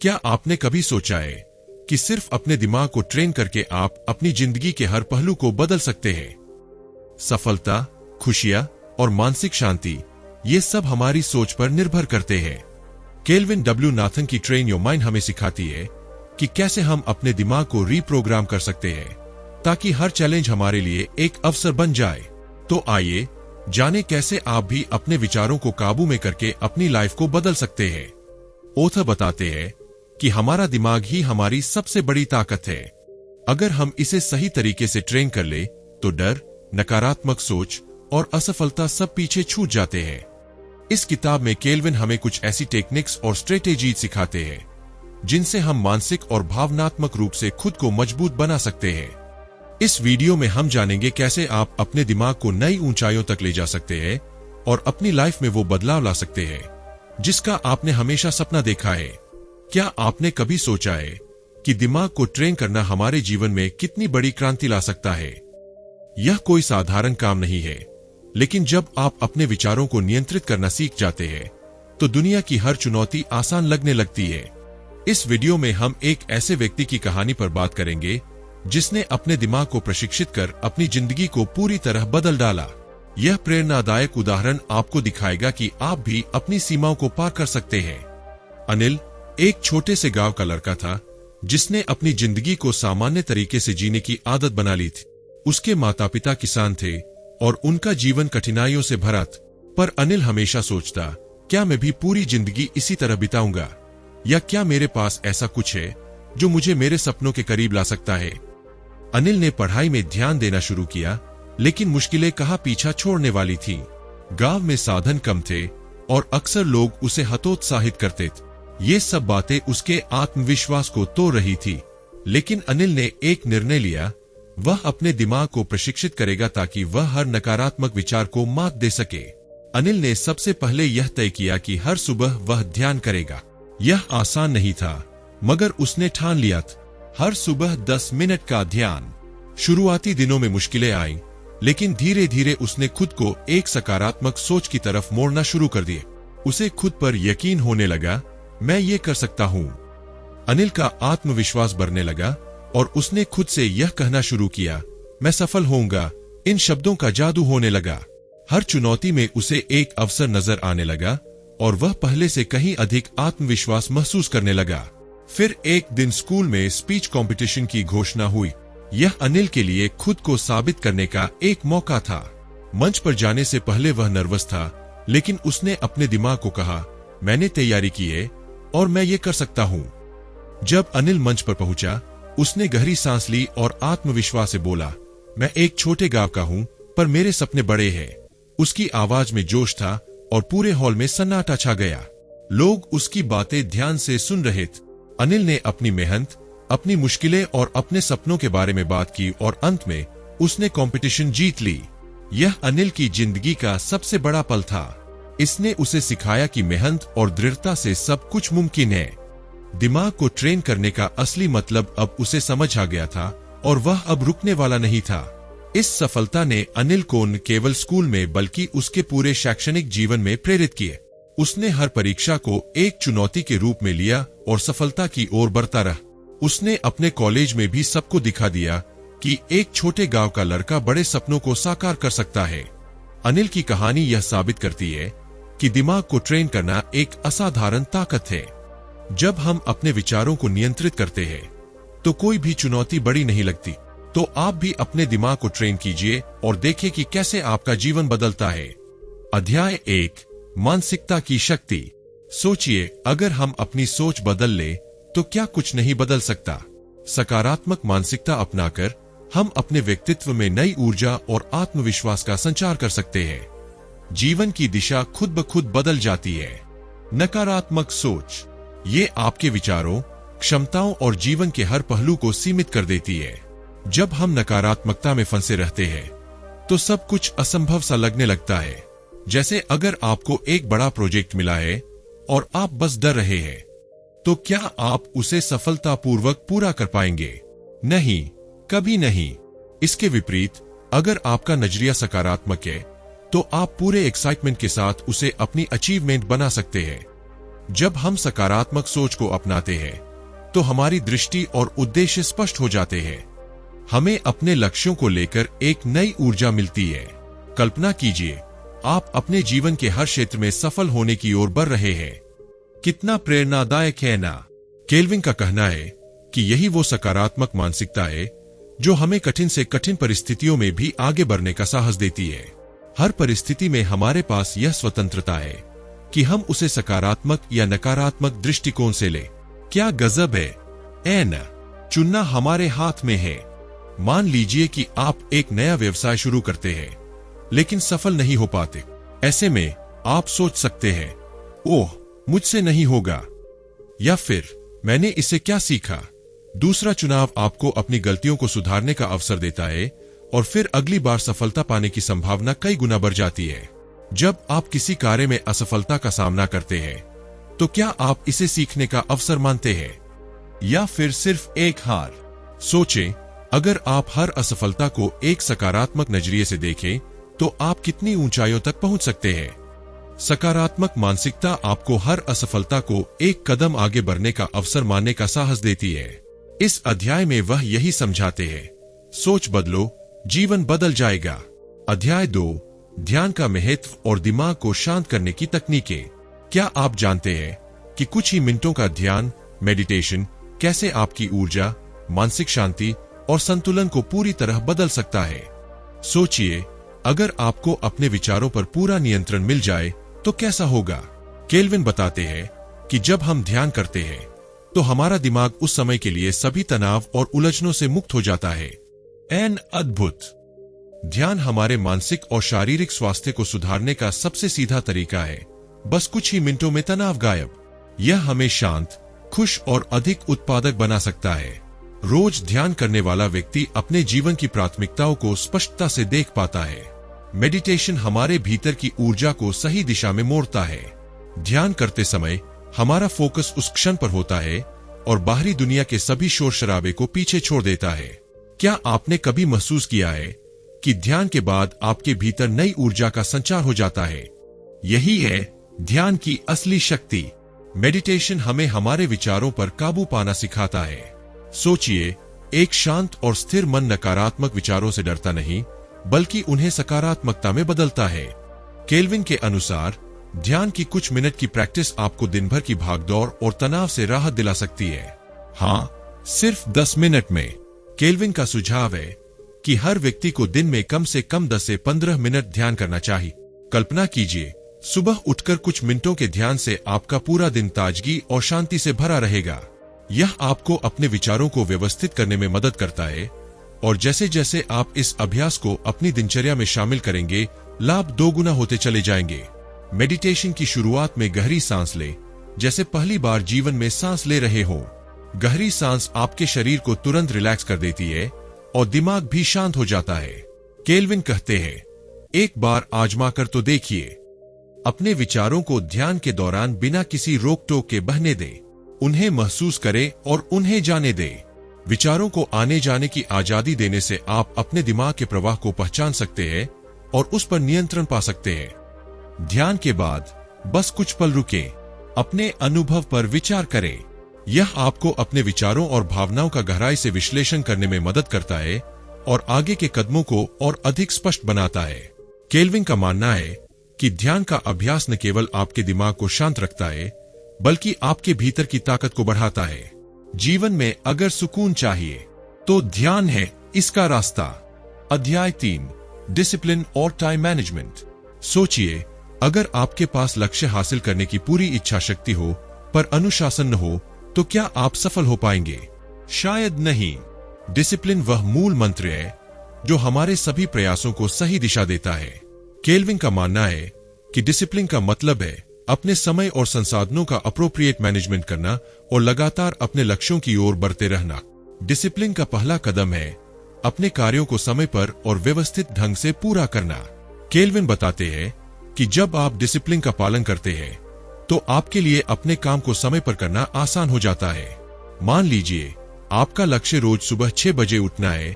क्या आपने कभी सोचा है कि सिर्फ अपने दिमाग को ट्रेन करके आप अपनी जिंदगी के हर पहलू को बदल सकते हैं? सफलता, खुशियां और मानसिक शांति, ये सब हमारी सोच पर निर्भर करते हैं। केल्विन डब्ल्यू नाथन की ट्रेन योर माइंड हमें सिखाती है कि कैसे हम अपने दिमाग को रीप्रोग्राम कर सकते हैं ताकि हर चैलेंज हमारे लिए एक अवसर बन जाए। तो आइए जाने कैसे आप भी अपने विचारों को काबू में करके अपनी लाइफ को बदल सकते हैं। ऑथर बताते हैं कि हमारा दिमाग ही हमारी सबसे बड़ी ताकत है। अगर हम इसे सही तरीके से ट्रेन कर ले तो डर, नकारात्मक सोच और असफलता सब पीछे छूट जाते हैं। इस किताब में केल्विन हमें कुछ ऐसी टेक्निक्स और स्ट्रेटेजीज सिखाते हैं जिनसे हम मानसिक और भावनात्मक रूप से खुद को मजबूत बना सकते हैं। इस वीडियो में हम जानेंगे कैसे आप अपने दिमाग को नई ऊंचाइयों तक ले जा सकते हैं और अपनी लाइफ में वो बदलाव ला सकते हैं जिसका आपने हमेशा सपना देखा है। क्या आपने कभी सोचा है कि दिमाग को ट्रेन करना हमारे जीवन में कितनी बड़ी क्रांति ला सकता है? यह कोई साधारण काम नहीं है, लेकिन जब आप अपने विचारों को नियंत्रित करना सीख जाते हैं तो दुनिया की हर चुनौती आसान लगने लगती है। इस वीडियो में हम एक ऐसे व्यक्ति की कहानी पर बात करेंगे जिसने अपने दिमाग को प्रशिक्षित कर अपनी जिंदगी को पूरी तरह बदल डाला। यह प्रेरणादायक उदाहरण आपको दिखाएगा कि आप भी अपनी सीमाओं को पार कर सकते हैं। अनिल एक छोटे से गांव का लड़का था जिसने अपनी जिंदगी को सामान्य तरीके से जीने की आदत बना ली थी। उसके माता पिता किसान थे और उनका जीवन कठिनाइयों से भरा था। पर अनिल हमेशा सोचता, क्या मैं भी पूरी जिंदगी इसी तरह बिताऊंगा, या क्या मेरे पास ऐसा कुछ है जो मुझे मेरे सपनों के करीब ला सकता है। अनिल ने पढ़ाई में ध्यान देना शुरू किया, लेकिन मुश्किलें कहाँ पीछा छोड़ने वाली थीं। गांव में साधन कम थे और अक्सर लोग उसे हतोत्साहित करते थे। ये सब बातें उसके आत्मविश्वास को तोड़ रही थी। लेकिन अनिल ने एक निर्णय लिया, वह अपने दिमाग को प्रशिक्षित करेगा ताकि वह हर नकारात्मक विचार को मात दे सके। अनिल ने सबसे पहले यह तय किया कि हर सुबह वह ध्यान करेगा। यह आसान नहीं था, मगर उसने ठान लिया था। हर सुबह 10 मिनट का ध्यान। शुरुआती दिनों में मुश्किलें आईं, लेकिन धीरे धीरे उसने खुद को एक सकारात्मक सोच की तरफ मोड़ना शुरू कर दिया। उसे खुद पर यकीन होने लगा, मैं ये कर सकता हूँ। अनिल का आत्मविश्वास बढ़ने लगा और उसने खुद से यह कहना शुरू किया, मैं सफल होऊंगा। इन शब्दों का जादू होने लगा। हर चुनौती में उसे एक अवसर नजर आने लगा और वह पहले से कहीं अधिक आत्मविश्वास महसूस करने लगा। फिर एक दिन स्कूल में स्पीच कंपटीशन की घोषणा हुई। यह अनिल के लिए खुद को साबित करने का एक मौका था। मंच पर जाने से पहले वह नर्वस था, लेकिन उसने अपने दिमाग को कहा, मैंने तैयारी की है और मैं ये कर सकता हूँ। जब अनिल मंच पर पहुंचा, उसने गहरी सांस ली और आत्मविश्वास से बोला, मैं एक छोटे गांव का हूँ, पर मेरे सपने बड़े हैं। उसकी आवाज में जोश था और पूरे हॉल में सन्नाटा छा गया। लोग उसकी बातें ध्यान से सुन रहे थे। अनिल ने अपनी मेहनत, अपनी मुश्किलें और अपने सपनों के बारे में बात की और अंत में उसने कंपटीशन जीत ली। यह अनिल की जिंदगी का सबसे बड़ा पल था। इसने उसे सिखाया कि मेहनत और दृढ़ता से सब कुछ मुमकिन है। दिमाग को ट्रेन करने का असली मतलब अब उसे समझ आ गया था और वह अब रुकने वाला नहीं था। इस सफलता ने अनिल को न केवल स्कूल में बल्कि उसके पूरे शैक्षणिक जीवन में प्रेरित किए। उसने हर परीक्षा को एक चुनौती के रूप में लिया और सफलता की ओर बढ़ता रहा। उसने अपने कॉलेज में भी सबको दिखा दिया कि एक छोटे गांव का लड़का बड़े सपनों को साकार कर सकता है। अनिल की कहानी यह साबित करती है कि दिमाग को ट्रेन करना एक असाधारण ताकत है। जब हम अपने विचारों को नियंत्रित करते हैं तो कोई भी चुनौती बड़ी नहीं लगती। तो आप भी अपने दिमाग को ट्रेन कीजिए और देखिए कि कैसे आपका जीवन बदलता है। अध्याय 1, मानसिकता की शक्ति। सोचिए, अगर हम अपनी सोच बदल ले तो क्या कुछ नहीं बदल सकता। सकारात्मक मानसिकता अपनाकर हम अपने व्यक्तित्व में नई ऊर्जा और आत्मविश्वास का संचार कर सकते हैं। जीवन की दिशा खुद ब खुद बदल जाती है। नकारात्मक सोच, ये आपके विचारों, क्षमताओं और जीवन के हर पहलू को सीमित कर देती है। जब हम नकारात्मकता में फंसे रहते हैं तो सब कुछ असंभव सा लगने लगता है। जैसे अगर आपको एक बड़ा प्रोजेक्ट मिला है और आप बस डर रहे हैं, तो क्या आप उसे सफलतापूर्वक पूरा कर पाएंगे? नहीं, कभी नहीं। इसके विपरीत, अगर आपका नजरिया सकारात्मक है तो आप पूरे एक्साइटमेंट के साथ उसे अपनी अचीवमेंट बना सकते हैं। जब हम सकारात्मक सोच को अपनाते हैं तो हमारी दृष्टि और उद्देश्य स्पष्ट हो जाते हैं। हमें अपने लक्ष्यों को लेकर एक नई ऊर्जा मिलती है। कल्पना कीजिए, आप अपने जीवन के हर क्षेत्र में सफल होने की ओर बढ़ रहे हैं। कितना प्रेरणादायक है ना? केल्विन का कहना है कि यही वो सकारात्मक मानसिकता है जो हमें कठिन से कठिन परिस्थितियों में भी आगे बढ़ने का साहस देती है। हर परिस्थिति में हमारे पास यह स्वतंत्रता है कि हम उसे सकारात्मक या नकारात्मक दृष्टिकोण से लें। क्या गजब है! चुनना हमारे हाथ में है। मान लीजिए कि आप एक नया व्यवसाय शुरू करते हैं लेकिन सफल नहीं हो पाते। ऐसे में आप सोच सकते हैं, ओह, मुझसे नहीं होगा, या फिर मैंने इससे क्या सीखा। दूसरा चुनाव आपको अपनी गलतियों को सुधारने का अवसर देता है और फिर अगली बार सफलता पाने की संभावना कई गुना बढ़ जाती है। जब आप किसी कार्य में असफलता का सामना करते हैं तो क्या आप इसे सीखने का अवसर मानते हैं या फिर सिर्फ एक हार? सोचें, अगर आप हर असफलता को एक सकारात्मक नजरिए से देखें तो आप कितनी ऊंचाइयों तक पहुंच सकते हैं। सकारात्मक मानसिकता आपको हर असफलता को एक कदम आगे बढ़ने का अवसर मानने का साहस देती है। इस अध्याय में वह यही समझाते हैं, सोच बदलो, जीवन बदल जाएगा। अध्याय 2, ध्यान का महत्व और दिमाग को शांत करने की तकनीकें। क्या आप जानते हैं कि कुछ ही मिनटों का ध्यान, मेडिटेशन, कैसे आपकी ऊर्जा, मानसिक शांति और संतुलन को पूरी तरह बदल सकता है? सोचिए, अगर आपको अपने विचारों पर पूरा नियंत्रण मिल जाए तो कैसा होगा? केल्विन बताते हैं कि जब हम ध्यान करते हैं तो हमारा दिमाग उस समय के लिए सभी तनाव और उलझनों से मुक्त हो जाता है। अद्भुत! ध्यान हमारे मानसिक और शारीरिक स्वास्थ्य को सुधारने का सबसे सीधा तरीका है। बस कुछ ही मिनटों में तनाव गायब। यह हमें शांत, खुश और अधिक उत्पादक बना सकता है। रोज ध्यान करने वाला व्यक्ति अपने जीवन की प्राथमिकताओं को स्पष्टता से देख पाता है। मेडिटेशन हमारे भीतर की ऊर्जा को सही दिशा में मोड़ता है। ध्यान करते समय हमारा फोकस उस क्षण पर होता है और बाहरी दुनिया के सभी शोर शराबे को पीछे छोड़ देता है। क्या आपने कभी महसूस किया है कि ध्यान के बाद आपके भीतर नई ऊर्जा का संचार हो जाता है? यही है ध्यान की असली शक्ति। मेडिटेशन हमें हमारे विचारों पर काबू पाना सिखाता है। सोचिए, एक शांत और स्थिर मन नकारात्मक विचारों से डरता नहीं बल्कि उन्हें सकारात्मकता में बदलता है। केल्विन के अनुसार ध्यान की कुछ मिनट की प्रैक्टिस आपको दिन भर की भागदौड़ और तनाव से राहत दिला सकती है। हाँ, सिर्फ 10 मिनट में। केल्विन का सुझाव है कि हर व्यक्ति को दिन में कम से कम 10 से 15 मिनट ध्यान करना चाहिए। कल्पना कीजिए, सुबह उठकर कुछ मिनटों के ध्यान से आपका पूरा दिन ताजगी और शांति से भरा रहेगा। यह आपको अपने विचारों को व्यवस्थित करने में मदद करता है और जैसे जैसे आप इस अभ्यास को अपनी दिनचर्या में शामिल करेंगे, लाभ दोगुना होते चले जाएंगे। मेडिटेशन की शुरुआत में गहरी सांस लें, जैसे पहली बार जीवन में सांस ले रहे हो। गहरी सांस आपके शरीर को तुरंत रिलैक्स कर देती है और दिमाग भी शांत हो जाता है। केल्विन कहते हैं, एक बार आजमा कर तो देखिए। अपने विचारों को ध्यान के दौरान बिना किसी रोक टोक के बहने दें। उन्हें महसूस करें और उन्हें जाने दें। विचारों को आने जाने की आजादी देने से आप अपने दिमाग के प्रवाह को पहचान सकते हैं और उस पर नियंत्रण पा सकते हैं। ध्यान के बाद बस कुछ पल रुकें, अपने अनुभव पर विचार करें। यह आपको अपने विचारों और भावनाओं का गहराई से विश्लेषण करने में मदद करता है और आगे के कदमों को और अधिक स्पष्ट बनाता है। केल्विन का मानना है कि ध्यान का अभ्यास न केवल आपके दिमाग को शांत रखता है बल्कि आपके भीतर की ताकत को बढ़ाता है। जीवन में अगर सुकून चाहिए तो ध्यान है इसका रास्ता। अध्याय 3, डिसिप्लिन और टाइम मैनेजमेंट। सोचिए, अगर आपके पास लक्ष्य हासिल करने की पूरी इच्छा शक्ति हो पर अनुशासन न हो तो क्या आप सफल हो पाएंगे? शायद नहीं। डिसिप्लिन वह मूल मंत्र है जो हमारे सभी प्रयासों को सही दिशा देता है। केल्विन का मानना है कि डिसिप्लिन का मतलब है अपने समय और संसाधनों का अप्रोप्रिएट मैनेजमेंट करना और लगातार अपने लक्ष्यों की ओर बढ़ते रहना। डिसिप्लिन का पहला कदम है अपने कार्यों को समय पर और व्यवस्थित ढंग से पूरा करना। केल्विन बताते हैं कि जब आप डिसिप्लिन का पालन करते हैं तो आपके लिए अपने काम को समय पर करना आसान हो जाता है। मान लीजिए आपका लक्ष्य रोज सुबह 6 बजे उठना है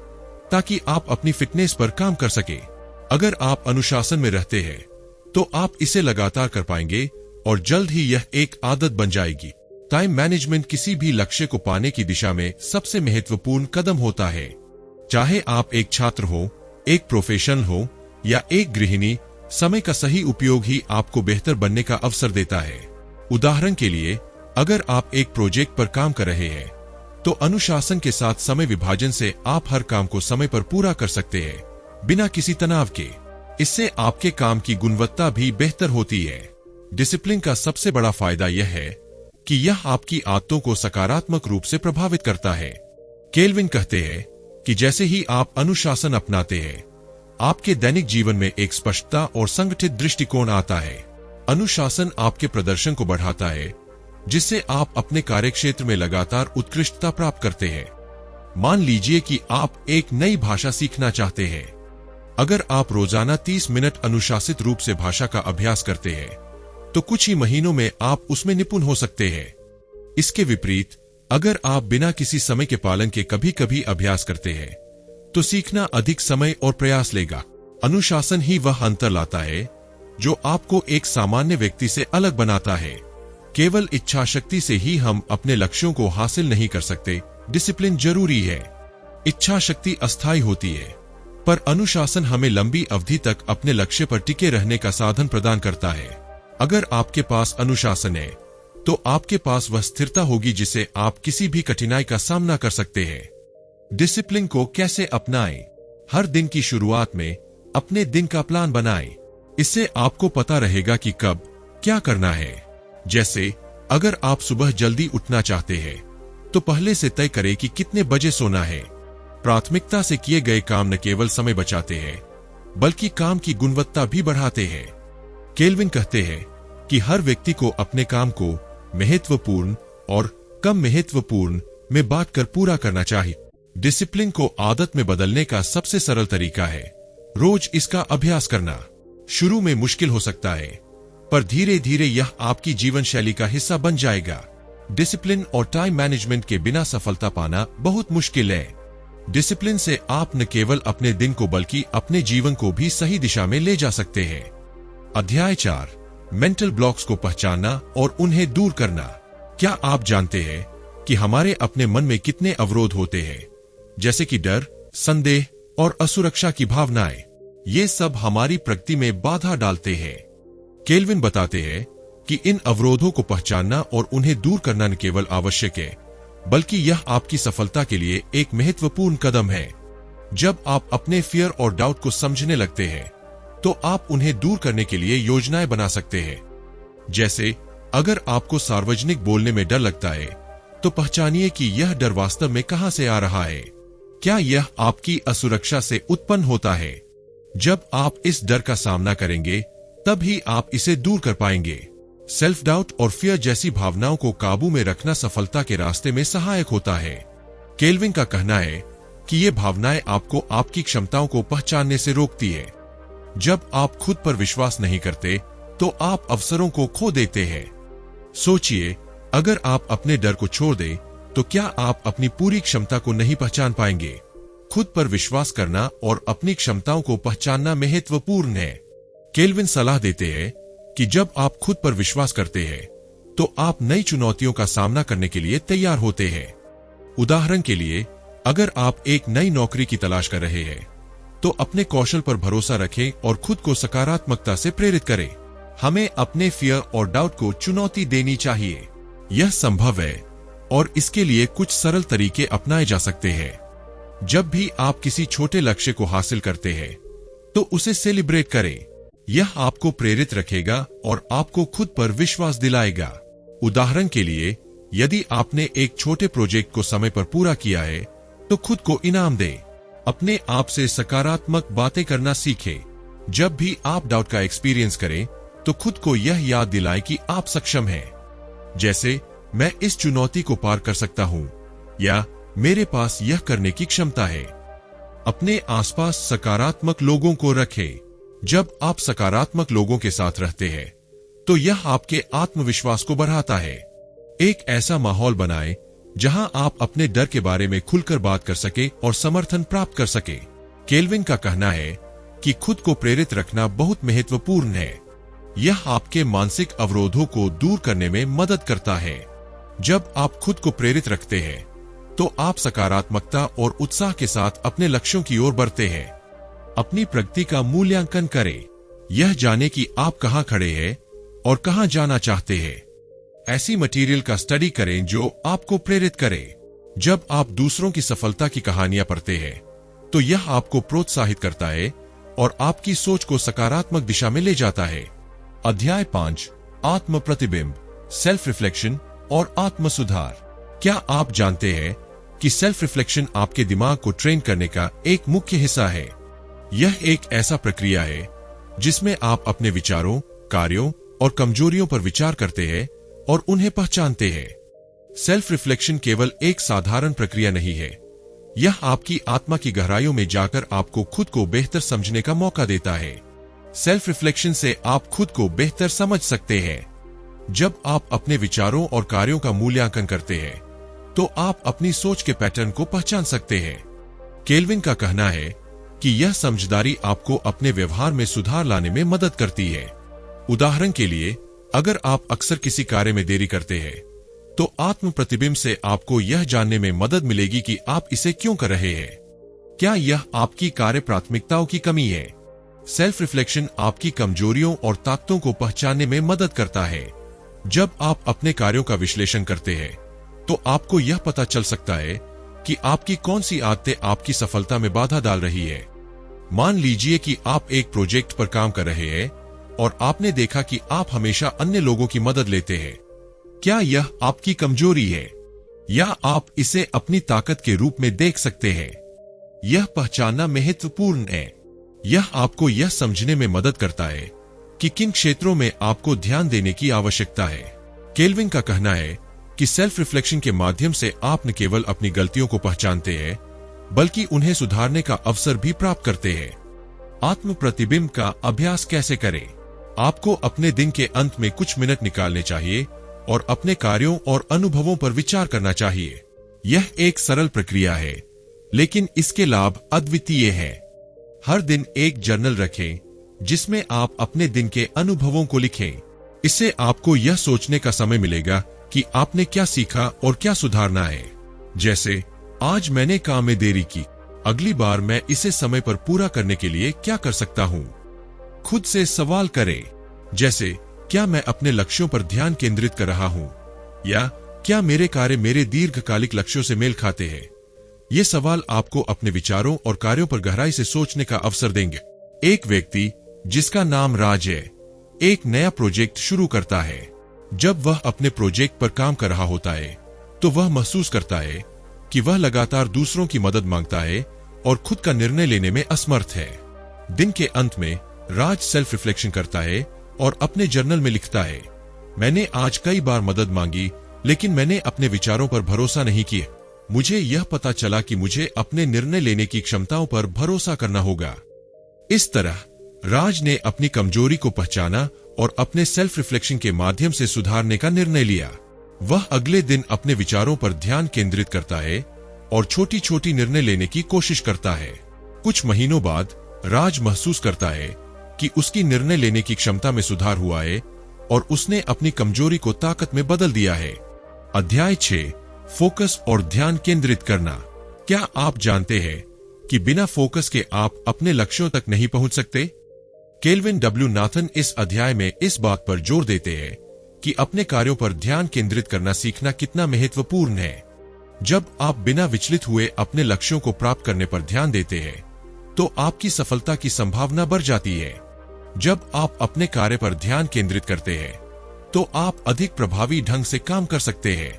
ताकि आप अपनी फिटनेस पर काम कर सके। अगर आप अनुशासन में रहते हैं तो आप इसे लगातार कर पाएंगे और जल्द ही यह एक आदत बन जाएगी। टाइम मैनेजमेंट किसी भी लक्ष्य को पाने की दिशा में सबसे महत्वपूर्ण कदम होता है। चाहे आप एक छात्र हो, एक प्रोफेशनल हो या एक गृहिणी, समय का सही उपयोग ही आपको बेहतर बनने का अवसर देता है। उदाहरण के लिए, अगर आप एक प्रोजेक्ट पर काम कर रहे हैं, तो अनुशासन के साथ समय विभाजन से आप हर काम को समय पर पूरा कर सकते हैं, बिना किसी तनाव के। इससे आपके काम की गुणवत्ता भी बेहतर होती है। डिसिप्लिन का सबसे बड़ा फायदा यह है कि यह आपकी आदतों को सकारात्मक रूप से प्रभावित करता है। केल्विन कहते हैं कि जैसे ही आप अनुशासन अपनाते हैं, आपके दैनिक जीवन में एक स्पष्टता और संगठित दृष्टिकोण आता है। अनुशासन आपके प्रदर्शन को बढ़ाता है, जिससे आप अपने कार्यक्षेत्र में लगातार उत्कृष्टता प्राप्त करते हैं। मान लीजिए कि आप एक नई भाषा सीखना चाहते हैं। अगर आप रोजाना 30 मिनट अनुशासित रूप से भाषा का अभ्यास करते हैं, तो कुछ ही महीनों में आप उसमें निपुण हो सकते हैं। इसके विपरीत, अगर आप बिना किसी समय के पालन के कभी कभी अभ्यास करते हैं, तो सीखना अधिक समय और प्रयास लेगा। अनुशासन ही वह अंतर लाता है जो आपको एक सामान्य व्यक्ति से अलग बनाता है। केवल इच्छा शक्ति से ही हम अपने लक्ष्यों को हासिल नहीं कर सकते। डिसिप्लिन जरूरी है। इच्छा शक्ति अस्थायी होती है, पर अनुशासन हमें लंबी अवधि तक अपने लक्ष्य पर टिके रहने का साधन प्रदान करता है। अगर आपके पास अनुशासन है, तो आपके पास वह स्थिरता होगी जिससे आप किसी भी कठिनाई का सामना कर सकते हैं। डिसिप्लिन को कैसे अपनाएं? हर दिन की शुरुआत में अपने दिन का प्लान बनाएं। इससे आपको पता रहेगा कि कब क्या करना है। जैसे, अगर आप सुबह जल्दी उठना चाहते हैं, तो पहले से तय करें कि कितने बजे सोना है। प्राथमिकता से किए गए काम न केवल समय बचाते हैं, बल्कि काम की गुणवत्ता भी बढ़ाते हैं। केल्विन कहते हैं कि हर व्यक्ति को अपने काम को महत्वपूर्ण और कम महत्वपूर्ण में बांटकर पूरा करना चाहिए। डिसिप्लिन को आदत में बदलने का सबसे सरल तरीका है रोज इसका अभ्यास करना। शुरू में मुश्किल हो सकता है, पर धीरे धीरे यह आपकी जीवन शैली का हिस्सा बन जाएगा। डिसिप्लिन और टाइम मैनेजमेंट के बिना सफलता पाना बहुत मुश्किल है। डिसिप्लिन से आप न केवल अपने दिन को बल्कि अपने जीवन को भी सही दिशा में ले जा सकते हैं। अध्याय 4, मेंटल ब्लॉक्स को पहचानना और उन्हें दूर करना। क्या आप जानते हैं कि हमारे अपने मन में कितने अवरोध होते हैं, जैसे कि डर, संदेह और असुरक्षा की भावनाएं? ये सब हमारी प्रगति में बाधा डालते हैं। केल्विन बताते हैं कि इन अवरोधों को पहचानना और उन्हें दूर करना न केवल आवश्यक है, बल्कि यह आपकी सफलता के लिए एक महत्वपूर्ण कदम है। जब आप अपने फियर और डाउट को समझने लगते हैं, तो आप उन्हें दूर करने के लिए योजनाएं बना सकते हैं। जैसे, अगर आपको सार्वजनिक बोलने में डर लगता है, तो पहचानिए कि यह डर वास्तव में कहां से आ रहा है। क्या यह आपकी असुरक्षा से उत्पन्न होता है? जब आप इस डर का सामना करेंगे, तब ही आप इसे दूर कर पाएंगे। सेल्फ डाउट और फियर जैसी भावनाओं को काबू में रखना सफलता के रास्ते में सहायक होता है। केल्विन का कहना है कि ये भावनाएं आपको आपकी क्षमताओं को पहचानने से रोकती है। जब आप खुद पर विश्वास नहीं करते, तो आप अवसरों को खो देते हैं। सोचिए, अगर आप अपने डर को छोड़ दें, तो क्या आप अपनी पूरी क्षमता को नहीं पहचान पाएंगे? खुद पर विश्वास करना और अपनी क्षमताओं को पहचानना महत्वपूर्ण है। केल्विन सलाह देते हैं कि जब आप खुद पर विश्वास करते हैं, तो आप नई चुनौतियों का सामना करने के लिए तैयार होते हैं। उदाहरण के लिए, अगर आप एक नई नौकरी की तलाश कर रहे हैं, तो अपने कौशल पर भरोसा रखें और खुद को सकारात्मकता से प्रेरित करें। हमें अपने फियर और डाउट को चुनौती देनी चाहिए। यह संभव है और इसके लिए कुछ सरल तरीके अपनाए जा सकते हैं। जब भी आप किसी छोटे लक्ष्य को हासिल करते हैं, तो उसे सेलिब्रेट करें। यह आपको प्रेरित रखेगा और आपको खुद पर विश्वास दिलाएगा। उदाहरण के लिए, यदि आपने एक छोटे प्रोजेक्ट को समय पर पूरा किया है, तो खुद को इनाम दें। अपने आप से सकारात्मक बातें करना सीखें। जब भी आप डाउट का एक्सपीरियंस करें, तो खुद को यह याद दिलाएं कि आप सक्षम हैं। जैसे, मैं इस चुनौती को पार कर सकता हूं, या मेरे पास यह करने की क्षमता है। अपने आसपास सकारात्मक लोगों को रखें। जब आप सकारात्मक लोगों के साथ रहते हैं, तो यह आपके आत्मविश्वास को बढ़ाता है। एक ऐसा माहौल बनाएं जहां आप अपने डर के बारे में खुलकर बात कर सके और समर्थन प्राप्त कर सके। केल्विन का कहना है कि खुद को प्रेरित रखना बहुत महत्वपूर्ण है। यह आपके मानसिक अवरोधों को दूर करने में मदद करता है। जब आप खुद को प्रेरित रखते हैं तो आप सकारात्मकता और उत्साह के साथ अपने लक्ष्यों की ओर बढ़ते हैं। अपनी प्रगति का मूल्यांकन करें, यह जाने कि आप कहां खड़े हैं और कहां जाना चाहते हैं। ऐसी मटेरियल का स्टडी करें जो आपको प्रेरित करे। जब आप दूसरों की सफलता की कहानियां पढ़ते हैं तो यह आपको प्रोत्साहित करता है और आपकी सोच को सकारात्मक दिशा में ले जाता है। अध्याय 5, आत्म प्रतिबिंब, सेल्फ रिफ्लेक्शन और आत्म सुधार। क्या आप जानते हैं कि सेल्फ रिफ्लेक्शन आपके दिमाग को ट्रेन करने का एक मुख्य हिस्सा है? यह एक ऐसा प्रक्रिया है जिसमें आप अपने विचारों, कार्यों और कमजोरियों पर विचार करते हैं और उन्हें पहचानते हैं। सेल्फ रिफ्लेक्शन केवल एक साधारण प्रक्रिया नहीं है, यह आपकी आत्मा की गहराइयों में जाकर आपको खुद को बेहतर समझने का मौका देता है। सेल्फ रिफ्लेक्शन से आप खुद को बेहतर समझ सकते हैं। जब आप अपने विचारों और कार्यों का मूल्यांकन करते हैं तो आप अपनी सोच के पैटर्न को पहचान सकते हैं। केल्विन का कहना है कि यह समझदारी आपको अपने व्यवहार में सुधार लाने में मदद करती है। उदाहरण के लिए, अगर आप अक्सर किसी कार्य में देरी करते हैं तो आत्म प्रतिबिंब से आपको यह जानने में मदद मिलेगी कि आप इसे क्यों कर रहे हैं। क्या यह आपकी कार्य प्राथमिकताओं की कमी है? सेल्फ रिफ्लेक्शन आपकी कमजोरियों और ताकतों को पहचानने में मदद करता है। जब आप अपने कार्यों का विश्लेषण करते हैं तो आपको यह पता चल सकता है कि आपकी कौन सी आदतें आपकी सफलता में बाधा डाल रही है। मान लीजिए कि आप एक प्रोजेक्ट पर काम कर रहे हैं और आपने देखा कि आप हमेशा अन्य लोगों की मदद लेते हैं। क्या यह आपकी कमजोरी है या आप इसे अपनी ताकत के रूप में देख सकते हैं? यह पहचानना महत्वपूर्ण है। यह आपको यह समझने में मदद करता है कि किन क्षेत्रों में आपको ध्यान देने की आवश्यकता है। केल्विन का कहना है कि सेल्फ रिफ्लेक्शन के माध्यम से आप न केवल अपनी गलतियों को पहचानते हैं बल्कि उन्हें सुधारने का अवसर भी प्राप्त करते हैं। आत्म प्रतिबिंब का अभ्यास कैसे करें? आपको अपने दिन के अंत में कुछ मिनट निकालने चाहिए और अपने कार्यों और अनुभवों पर विचार करना चाहिए। यह एक सरल प्रक्रिया है, लेकिन इसके लाभ अद्वितीय हैं। हर दिन एक जर्नल रखें जिसमें आप अपने दिन के अनुभवों को लिखें। इससे आपको यह सोचने का समय मिलेगा कि आपने क्या सीखा और क्या सुधारना है। जैसे, आज मैंने काम में देरी की, अगली बार मैं इसे समय पर पूरा करने के लिए क्या कर सकता हूं? खुद से सवाल करें, जैसे, क्या मैं अपने लक्ष्यों पर ध्यान केंद्रित कर रहा हूं या क्या मेरे कार्य मेरे दीर्घकालिक लक्ष्यों से मेल खाते हैं? ये सवाल आपको अपने विचारों और कार्यों पर गहराई से सोचने का अवसर देंगे। एक व्यक्ति जिसका नाम राज है, एक नया प्रोजेक्ट शुरू करता है। जब वह अपने प्रोजेक्ट पर काम कर रहा होता है तो वह महसूस करता है कि वह लगातार दूसरों की मदद मांगता है और खुद का निर्णय लेने में असमर्थ है। दिन के अंत में राज सेल्फ रिफ्लेक्शन करता है और अपने जर्नल में लिखता है, मैंने आज कई बार मदद मांगी लेकिन मैंने अपने विचारों पर भरोसा नहीं किया। मुझे यह पता चला कि मुझे अपने निर्णय लेने की क्षमताओं पर भरोसा करना होगा। इस तरह राज ने अपनी कमजोरी को पहचाना और अपने सेल्फ रिफ्लेक्शन के माध्यम से सुधारने का निर्णय लिया। वह अगले दिन अपने विचारों पर ध्यान केंद्रित करता है और छोटी छोटी निर्णय लेने की कोशिश करता है। कुछ महीनों बाद राज महसूस करता है कि उसकी निर्णय लेने की क्षमता में सुधार हुआ है और उसने अपनी कमजोरी को ताकत में बदल दिया है। अध्याय 6, फोकस और ध्यान केंद्रित करना। क्या आप जानते हैं कि बिना फोकस के आप अपने लक्ष्यों तक नहीं पहुंच सकते? केल्विन डब्ल्यू नाथन इस अध्याय में इस बात पर जोर देते हैं कि अपने कार्यों पर ध्यान केंद्रित करना सीखना कितना महत्वपूर्ण है। जब आप बिना विचलित हुए अपने लक्ष्यों को प्राप्त करने पर ध्यान देते हैं तो आपकी सफलता की संभावना बढ़ जाती है। जब आप अपने कार्य पर ध्यान केंद्रित करते हैं तो आप अधिक प्रभावी ढंग से काम कर सकते हैं।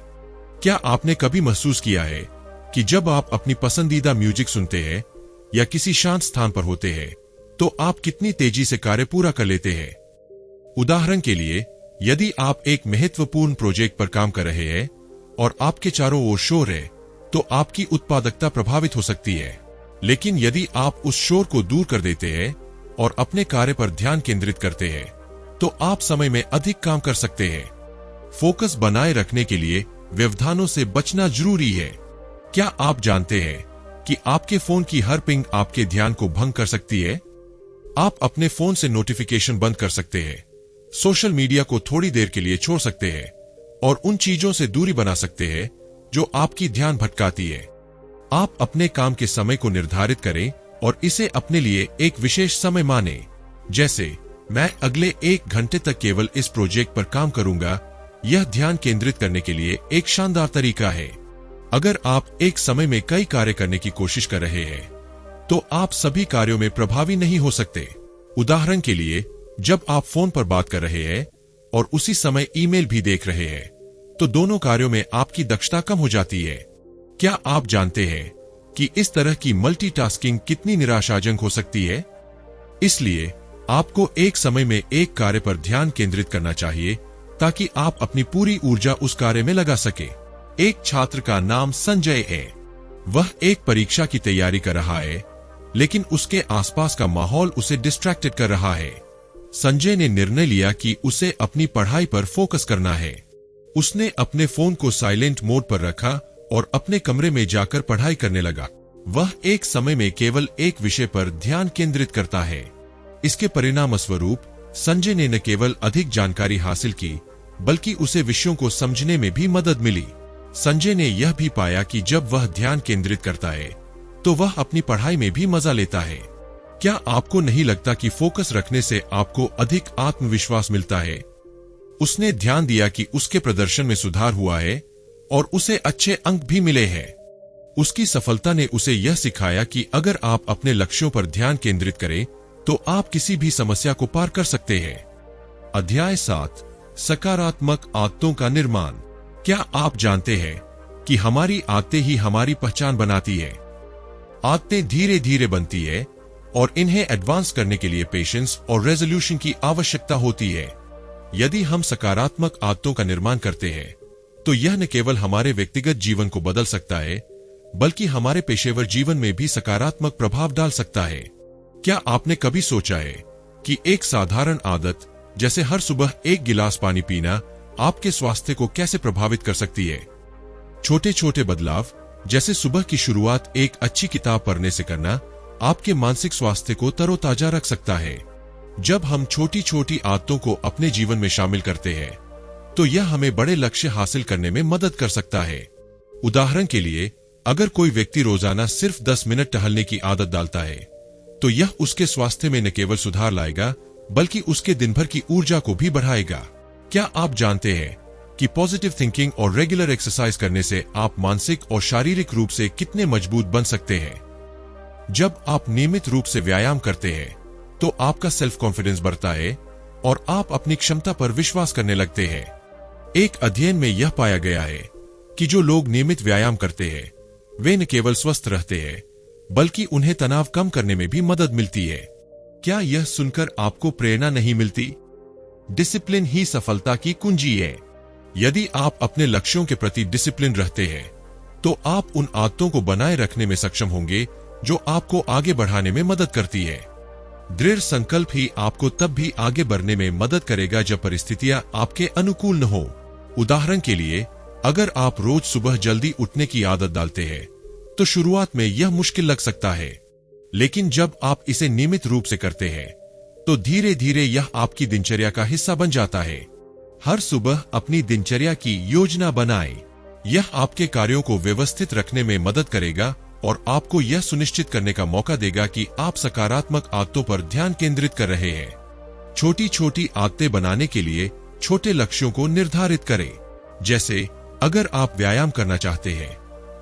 क्या आपने कभी महसूस किया है कि जब आप अपनी पसंदीदा म्यूजिक सुनते हैं या किसी शांत स्थान पर होते हैं तो आप कितनी तेजी से कार्य पूरा कर लेते हैं? उदाहरण के लिए, यदि आप एक महत्वपूर्ण प्रोजेक्ट पर काम कर रहे हैं और आपके चारों ओर शोर है तो आपकी उत्पादकता प्रभावित हो सकती है। लेकिन यदि आप उस शोर को दूर कर देते हैं और अपने कार्य पर ध्यान केंद्रित करते हैं तो आप समय में अधिक काम कर सकते हैं। फोकस बनाए रखने के लिए व्यवधानों से बचना जरूरी है। क्या आप जानते हैं कि आपके फोन की हर पिंग आपके ध्यान को भंग कर सकती है? आप अपने फोन से नोटिफिकेशन बंद कर सकते हैं सोशल मीडिया को थोड़ी देर के लिए छोड़ सकते हैं और उन चीजों से दूरी बना सकते हैं जो आपकी ध्यान भटकाती है। आप अपने काम के समय को निर्धारित करें और इसे अपने लिए एक विशेष समय माने। जैसे, मैं अगले 1 घंटे तक केवल इस प्रोजेक्ट पर काम करूंगा। यह ध्यान केंद्रित करने के लिए एक शानदार तरीका है। अगर आप एक समय में कई कार्य करने की कोशिश कर रहे हैं, तो आप सभी कार्यों में प्रभावी नहीं हो सकते। उदाहरण के लिए, जब आप फोन पर बात कर रहे हैं और उसी समय ईमेल भी देख रहे हैं, तो दोनों कार्यों में आपकी दक्षता कम हो जाती है। क्या आप जानते हैं कि इस तरह की मल्टीटास्किंग कितनी निराशाजनक हो सकती है? इसलिए आपको एक समय में एक कार्य पर ध्यान केंद्रित करना चाहिए ताकि आप अपनी पूरी ऊर्जा उस कार्य में लगा सके। एक छात्र का नाम संजय है। वह एक परीक्षा की तैयारी कर रहा है, लेकिन उसके आसपास का माहौल उसे डिस्ट्रैक्टेड कर रहा है। संजय ने निर्णय लिया कि उसे अपनी पढ़ाई पर फोकस करना है। उसने अपने फोन को साइलेंट मोड पर रखा और अपने कमरे में जाकर पढ़ाई करने लगा। वह एक समय में केवल एक विषय पर ध्यान केंद्रित करता है। इसके परिणामस्वरूप संजय ने न केवल अधिक जानकारी हासिल की, बल्कि उसे विषयों को समझने में भी मदद मिली। संजय ने यह भी पाया कि जब वह ध्यान केंद्रित करता है, तो वह अपनी पढ़ाई में भी मजा लेता है। क्या आपको नहीं लगता कि फोकस रखने से आपको अधिक आत्मविश्वास मिलता है? उसने ध्यान दिया कि उसके प्रदर्शन में सुधार हुआ है और उसे अच्छे अंक भी मिले हैं। उसकी सफलता ने उसे यह सिखाया कि अगर आप अपने लक्ष्यों पर ध्यान केंद्रित करें, तो आप किसी भी समस्या को पार कर सकते हैं। अध्याय 7, सकारात्मक आदतों का निर्माण। क्या आप जानते हैं कि हमारी आदतें ही हमारी पहचान बनाती है? आदतें धीरे धीरे बनती है और इन्हें एडवांस करने के लिए पेशेंस और रेजोल्यूशन की आवश्यकता होती है। यदि हम सकारात्मक आदतों का निर्माण करते हैं, तो यह न केवल हमारे व्यक्तिगत जीवन को बदल सकता है, बल्कि हमारे पेशेवर जीवन में भी सकारात्मक प्रभाव डाल सकता है। क्या आपने कभी सोचा है कि एक साधारण आदत जैसे हर सुबह 1 गिलास पानी पीना आपके स्वास्थ्य को कैसे प्रभावित कर सकती है? छोटे छोटे बदलाव जैसे सुबह की शुरुआत एक अच्छी किताब पढ़ने से करना आपके मानसिक स्वास्थ्य को तरोताजा रख सकता है। जब हम छोटी छोटी आदतों को अपने जीवन में शामिल करते हैं, तो यह हमें बड़े लक्ष्य हासिल करने में मदद कर सकता है। उदाहरण के लिए, अगर कोई व्यक्ति रोजाना सिर्फ 10 मिनट टहलने की आदत डालता है, तो यह उसके स्वास्थ्य में न केवल सुधार लाएगा, बल्कि उसके दिन भर की ऊर्जा को भी बढ़ाएगा। क्या आप जानते हैं कि पॉजिटिव थिंकिंग और रेगुलर एक्सरसाइज करने से आप मानसिक और शारीरिक रूप से कितने मजबूत बन सकते हैं? जब आप नियमित रूप से व्यायाम करते हैं, तो आपका सेल्फ कॉन्फिडेंस बढ़ता है और आप अपनी क्षमता पर विश्वास करने लगते हैं। एक अध्ययन में यह पाया गया है कि जो लोग नियमित व्यायाम करते हैं, वे न केवल स्वस्थ रहते हैं, बल्कि उन्हें तनाव कम करने में भी मदद मिलती है। क्या यह सुनकर आपको प्रेरणा नहीं मिलती? डिसिप्लिन ही सफलता की कुंजी है। यदि आप अपने लक्ष्यों के प्रति डिसिप्लिन रहते हैं, तो आप उन आदतों को बनाए रखने में सक्षम होंगे जो आपको आगे बढ़ाने में मदद करती है। दृढ़ संकल्प ही आपको तब भी आगे बढ़ने में मदद करेगा जब परिस्थितियां आपके अनुकूल न हो। उदाहरण के लिए, अगर आप रोज सुबह जल्दी उठने की आदत डालते हैं, तो शुरुआत में यह मुश्किल लग सकता है, लेकिन जब आप इसे नियमित रूप से करते हैं, तो धीरे धीरे यह आपकी दिनचर्या का हिस्सा बन जाता है। हर सुबह अपनी दिनचर्या की योजना बनाएं। यह आपके कार्यों को व्यवस्थित रखने में मदद करेगा और आपको यह सुनिश्चित करने का मौका देगा कि आप सकारात्मक आदतों पर ध्यान केंद्रित कर रहे हैं। छोटी छोटी आदतें बनाने के लिए छोटे लक्ष्यों को निर्धारित करें। जैसे, अगर आप व्यायाम करना चाहते हैं,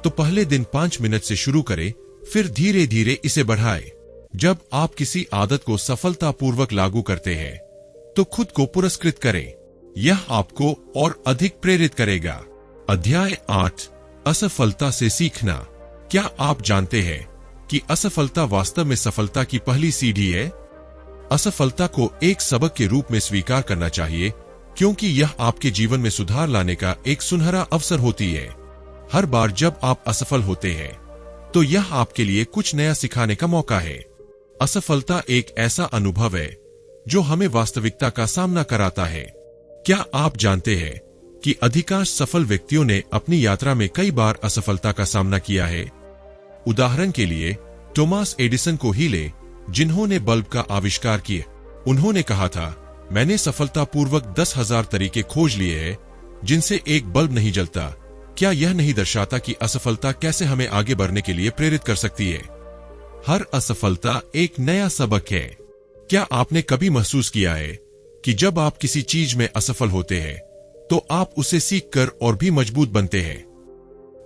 तो पहले दिन 5 मिनट से शुरू करें, फिर धीरे धीरे इसे बढ़ाएं। जब आप किसी आदत को सफलतापूर्वक लागू करते हैं, तो खुद को पुरस्कृत करें। यह आपको और अधिक प्रेरित करेगा। अध्याय 8, असफलता से सीखना। क्या आप जानते हैं कि असफलता वास्तव में सफलता की पहली सीढ़ी है? असफलता को एक सबक के रूप में स्वीकार करना चाहिए, क्योंकि यह आपके जीवन में सुधार लाने का एक सुनहरा अवसर होती है। हर बार जब आप असफल होते हैं, तो यह आपके लिए कुछ नया सिखाने का मौका है। असफलता एक ऐसा अनुभव है जो हमें वास्तविकता का सामना कराता है। क्या आप जानते हैं कि अधिकांश सफल व्यक्तियों ने अपनी यात्रा में कई बार असफलता का सामना किया है? उदाहरण के लिए, टॉमस एडिसन को ही ले, जिन्होंने बल्ब का आविष्कार किया। उन्होंने कहा था मैंने सफलतापूर्वक 10,000 तरीके खोज लिए हैं जिनसे एक बल्ब नहीं जलता। क्या यह नहीं दर्शाता कि असफलता कैसे हमें आगे बढ़ने के लिए प्रेरित कर सकती है? हर असफलता एक नया सबक है। क्या आपने कभी महसूस किया है कि जब आप किसी चीज में असफल होते हैं तो आप उसे सीखकर और भी मजबूत बनते हैं?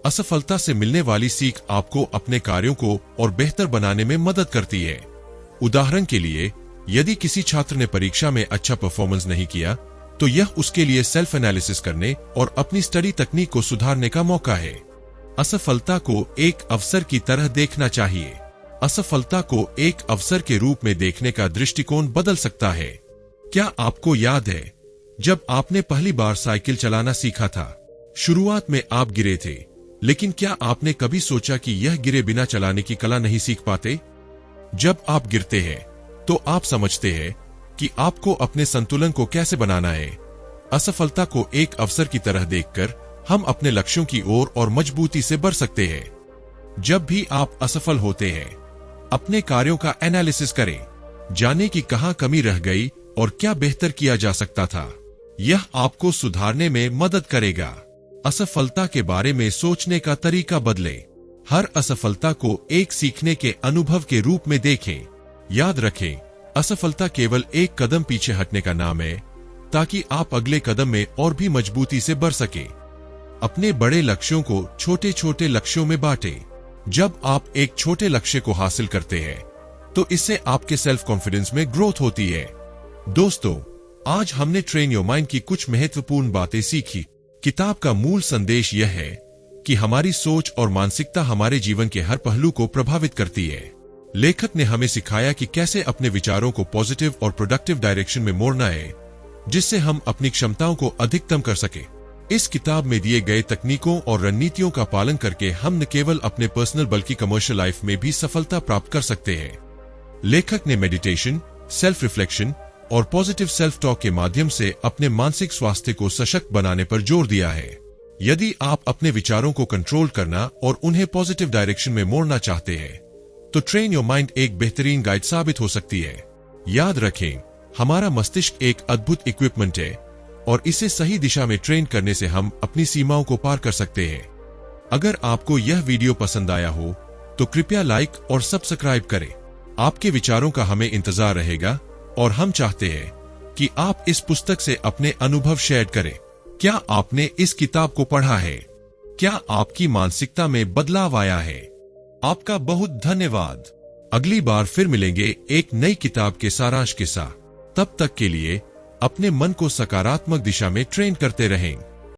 असफलता से मिलने वाली सीख आपको अपने कार्यों को और बेहतर बनाने में मदद करती है। उदाहरण के लिए, यदि किसी छात्र ने परीक्षा में अच्छा परफॉर्मेंस नहीं किया तो यह उसके लिए सेल्फ एनालिसिस करने और अपनी स्टडी तकनीक को सुधारने का मौका है। असफलता को एक अवसर की तरह देखना चाहिए। असफलता को एक अवसर के रूप में देखने का दृष्टिकोण बदल सकता है। क्या आपको याद है जब आपने पहली बार साइकिल चलाना सीखा था? शुरुआत में आप गिरे थे, लेकिन क्या आपने कभी सोचा कि यह गिरे बिना चलाने की कला नहीं सीख पाते? जब आप गिरते हैं तो आप समझते हैं कि आपको अपने संतुलन को कैसे बनाना है। असफलता को एक अवसर की तरह देखकर हम अपने लक्ष्यों की ओर और मजबूती से बढ़ सकते हैं। जब भी आप असफल होते हैं, अपने कार्यों का एनालिसिस करें, जाने की कहां कमी रह गई और क्या बेहतर किया जा सकता था। यह आपको सुधारने में मदद करेगा। असफलता के बारे में सोचने का तरीका बदले। हर असफलता को एक सीखने के अनुभव के रूप में देखें। याद रखें, असफलता केवल एक कदम पीछे हटने का नाम है, ताकि आप अगले कदम में और भी मजबूती से बढ़ सके। अपने बड़े लक्ष्यों को छोटे छोटे लक्ष्यों में बांटें। जब आप एक छोटे लक्ष्य को हासिल करते हैं तो इससे आपके सेल्फ कॉन्फिडेंस में ग्रोथ होती है। दोस्तों, आज हमने ट्रेन योर माइंड की कुछ महत्वपूर्ण बातें सीखी। किताब का मूल संदेश यह है कि हमारी सोच और मानसिकता हमारे जीवन के हर पहलू को प्रभावित करती है। लेखक ने हमें सिखाया कि कैसे अपने विचारों को पॉजिटिव और प्रोडक्टिव डायरेक्शन में मोड़ना है, जिससे हम अपनी क्षमताओं को अधिकतम कर सके। इस किताब में दिए गए तकनीकों और रणनीतियों का पालन करके हम न केवल अपने पर्सनल बल्कि कमर्शियल लाइफ में भी सफलता प्राप्त कर सकते हैं। लेखक ने मेडिटेशन, सेल्फ रिफ्लेक्शन और पॉजिटिव सेल्फ टॉक के माध्यम से अपने मानसिक स्वास्थ्य को सशक्त बनाने पर जोर दिया है। यदि आप अपने विचारों को कंट्रोल करना और उन्हें पॉजिटिव डायरेक्शन में मोड़ना चाहते हैं तो ट्रेन योर माइंड एक बेहतरीन गाइड साबित हो सकती है। याद रखें, हमारा मस्तिष्क एक अद्भुत इक्विपमेंट है और इसे सही दिशा में ट्रेन करने से हम अपनी सीमाओं को पार कर सकते हैं। अगर आपको यह वीडियो पसंद आया हो तो कृपया लाइक और सब्सक्राइब करें। आपके विचारों का हमें इंतजार रहेगा और हम चाहते हैं कि आप इस पुस्तक से अपने अनुभव शेयर करें। क्या आपने इस किताब को पढ़ा है? क्या आपकी मानसिकता में बदलाव आया है? आपका बहुत धन्यवाद। अगली बार फिर मिलेंगे एक नई किताब के सारांश के साथ। तब तक के लिए अपने मन को सकारात्मक दिशा में ट्रेन करते रहें।